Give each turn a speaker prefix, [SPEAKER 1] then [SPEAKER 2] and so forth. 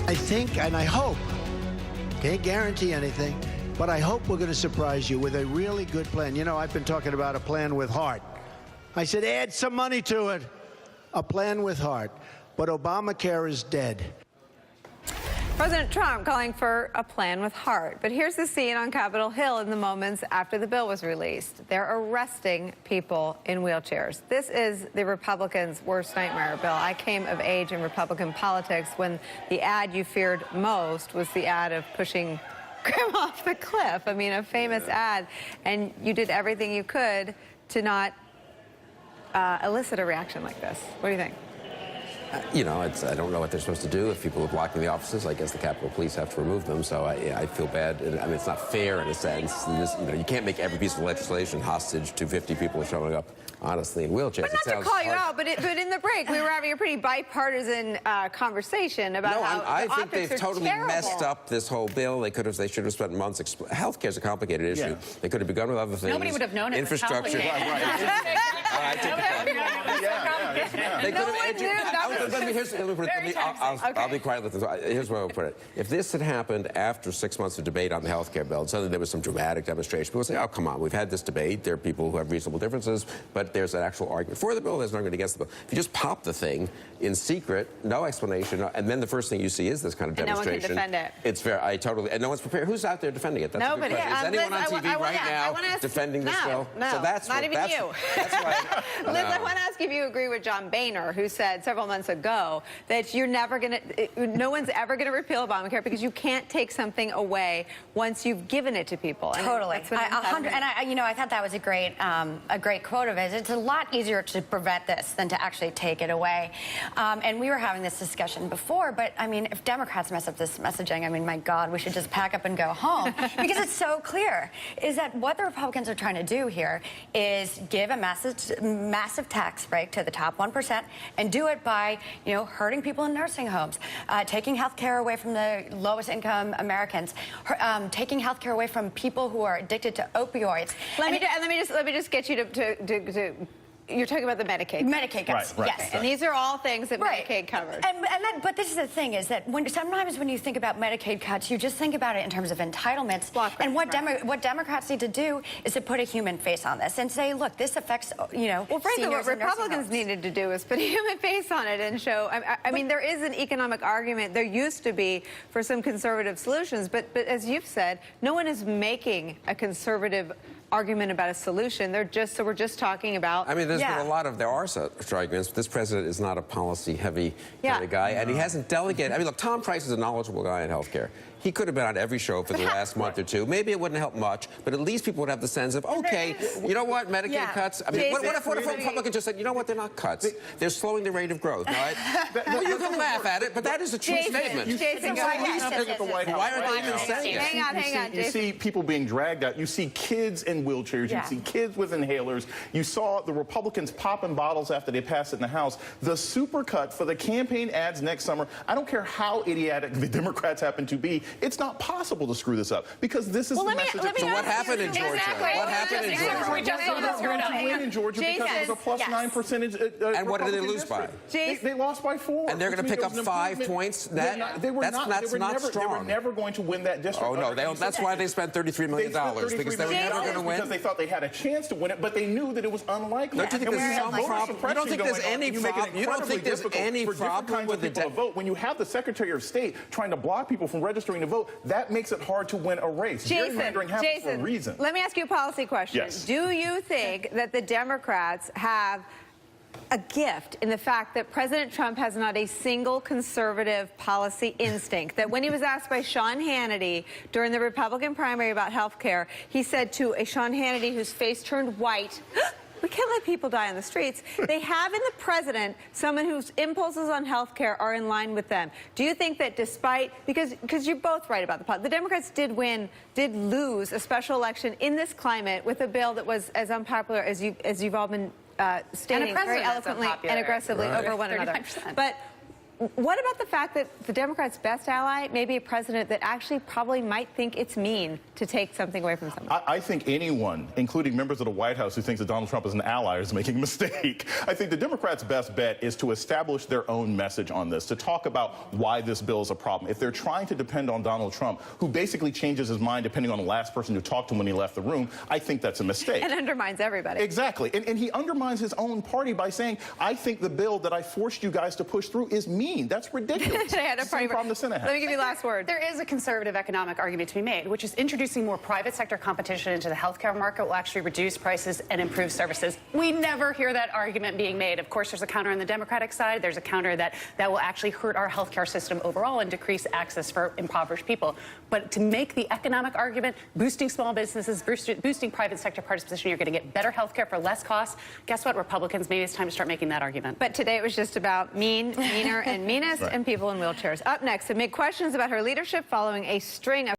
[SPEAKER 1] I think and I hope, can't guarantee anything, but I hope we're going to surprise you with a really good plan. You know, I've been talking about a plan with heart. I said, add some money to it. A plan with heart. But Obamacare is dead.
[SPEAKER 2] President Trump calling for a plan with heart. But here's the scene on Capitol Hill in the moments after the bill was released. They're arresting people in wheelchairs. This is the Republicans' worst nightmare, Bill. I came of age in Republican politics when the ad you feared most was the ad of pushing Grandma off the cliff. I mean, a famous ad. And you did everything you could to not elicit a reaction like this. What do you think?
[SPEAKER 3] You know, I don't know what they're supposed to do. If people are blocking the offices, I guess the Capitol Police have to remove them. So I feel bad. I mean, it's not fair in a sense. You can't make every piece of legislation hostage to 50 people showing up, honestly, in wheelchairs.
[SPEAKER 2] But not to call you out, but in the break, we were having a pretty bipartisan conversation about how
[SPEAKER 3] I
[SPEAKER 2] the
[SPEAKER 3] think they've totally
[SPEAKER 2] terrible.
[SPEAKER 3] Messed up this whole bill. They should have spent months. Healthcare is a complicated issue. Yeah. They could have begun with other things.
[SPEAKER 4] Nobody would have known it.
[SPEAKER 3] Infrastructure. I'll be quiet with this. Here's where I'll put it. If this had happened after 6 months of debate on the health care bill, and suddenly there was some dramatic demonstration, people would say, oh, come on, we've had this debate. There are people who have reasonable differences, but there's an actual argument for the bill, there's an argument against the bill. If you just pop the thing in secret, no explanation, and then the first thing you see is this kind of demonstration.
[SPEAKER 2] No one can defend it.
[SPEAKER 3] It's fair. And no one's prepared. Who's out there defending it? That's
[SPEAKER 2] Nobody.
[SPEAKER 3] A good question. Is anyone on TV right now defending this bill?
[SPEAKER 2] No,
[SPEAKER 3] so that's
[SPEAKER 2] not even you.
[SPEAKER 3] That's why.
[SPEAKER 2] Liz, I want to ask if you agree with John Boehner, who said several months ago that you're never going to, no one's ever going to repeal Obamacare because you can't take something away once you've given it to people.
[SPEAKER 4] Totally. I thought that was a great quote of it. It's a lot easier to prevent this than to actually take it away. And we were having this discussion before, but I mean, if Democrats mess up this messaging, I mean, my God, we should just pack up and go home because it's so clear. Is that what the Republicans are trying to do here is give a massive tax break to the top 1% and do it by, hurting people in nursing homes, taking health care away from the lowest income Americans, taking health care away from people who are addicted to opioids.
[SPEAKER 2] Let me just get you to you're talking about the Medicaid.
[SPEAKER 4] Medicaid cuts,
[SPEAKER 2] right,
[SPEAKER 4] yes.
[SPEAKER 2] And these are all things that Medicaid covers.
[SPEAKER 4] But this is the thing, is that sometimes when you think about Medicaid cuts, you just think about it in terms of entitlements. And what Democrats need to do is to put a human face on this and say, look, this affects,
[SPEAKER 2] well, frankly, what Republicans needed to do is put a human face on it and show, I mean, there is an economic argument. There used to be for some conservative solutions, but as you've said, no one is making a conservative argument about a solution. We're just talking about.
[SPEAKER 3] I mean, there are such arguments, but this president is not a policy-heavy kind of guy, and he hasn't delegated. I mean, look, Tom Price is a knowledgeable guy in healthcare. He could have been on every show for the last month or two. Maybe it wouldn't help much, but at least people would have the sense of, okay, you know what, Medicaid cuts. I mean, what if a Republican just said, you know what, they're not cuts. They're slowing the rate of growth, all right? Well, you can laugh at it, but that is a true statement.
[SPEAKER 1] Why
[SPEAKER 3] are they even saying it?
[SPEAKER 2] Hang on,
[SPEAKER 5] You see people being dragged out. You see kids in wheelchairs. You see kids with inhalers. You saw the Republicans popping bottles after they passed it in the House. The super cut for the campaign ads next summer, I don't care how idiotic the Democrats happen to be, it's not possible to screw this up because this is the message.
[SPEAKER 3] So what happened in Georgia? What happened in Georgia?
[SPEAKER 4] We just saw this
[SPEAKER 5] win in Georgia because it was a plus 9 percentage.
[SPEAKER 3] And what did they lose by?
[SPEAKER 5] They lost by 4.
[SPEAKER 3] And they're going to pick up 5 points? That's not strong.
[SPEAKER 5] They were never going to win that district.
[SPEAKER 3] Oh, no. That's why they spent $33 million, because they were never going to win.
[SPEAKER 5] Because they thought they had a chance to win it, but they knew that it was unlikely.
[SPEAKER 3] Don't you think there's some problem? You don't think there's any problem? You don't think there's any problem with the
[SPEAKER 5] vote? When you have the Secretary of State trying to block people from registering to vote, that makes it hard to win a race. Gerrymandering happens for a reason.
[SPEAKER 2] Let me ask you a policy question.
[SPEAKER 5] Yes.
[SPEAKER 2] Do you think that the Democrats have a gift in the fact that President Trump has not a single conservative policy instinct? That when he was asked by Sean Hannity during the Republican primary about health care, he said to a Sean Hannity whose face turned white, we can't let people die on the streets. They have in the president someone whose impulses on health care are in line with them. Do you think that despite, because you're both right about the Democrats did lose a special election in this climate with a bill that was as unpopular as you've all been stating very eloquently and aggressively over one another. But What about the fact that the Democrats' best ally may be a president that actually probably might think it's mean to take something away from someone?
[SPEAKER 5] I think anyone, including members of the White House who thinks that Donald Trump is an ally, is making a mistake. I think the Democrats' best bet is to establish their own message on this, to talk about why this bill is a problem. If they're trying to depend on Donald Trump, who basically changes his mind depending on the last person who talked to him when he left the room, I think that's a mistake.
[SPEAKER 2] And undermines everybody.
[SPEAKER 5] Exactly. And he undermines his own party by saying, I think the bill that I forced you guys to push through is mean. That's ridiculous.
[SPEAKER 2] Same
[SPEAKER 5] problem the Senate has.
[SPEAKER 2] Let me give you the last word.
[SPEAKER 6] There is a conservative economic argument to be made, which is introducing more private sector competition into the healthcare market will actually reduce prices and improve services. We never hear that argument being made. Of course, there's a counter on the Democratic side. There's a counter that will actually hurt our healthcare system overall and decrease access for impoverished people. But to make the economic argument, boosting small businesses, boosting private sector participation, you're going to get better healthcare for less costs. Guess what, Republicans? Maybe it's time to start making that argument.
[SPEAKER 2] But today it was just about meaner, and meanest, and people in wheelchairs. Up next, amid questions about her leadership following a string of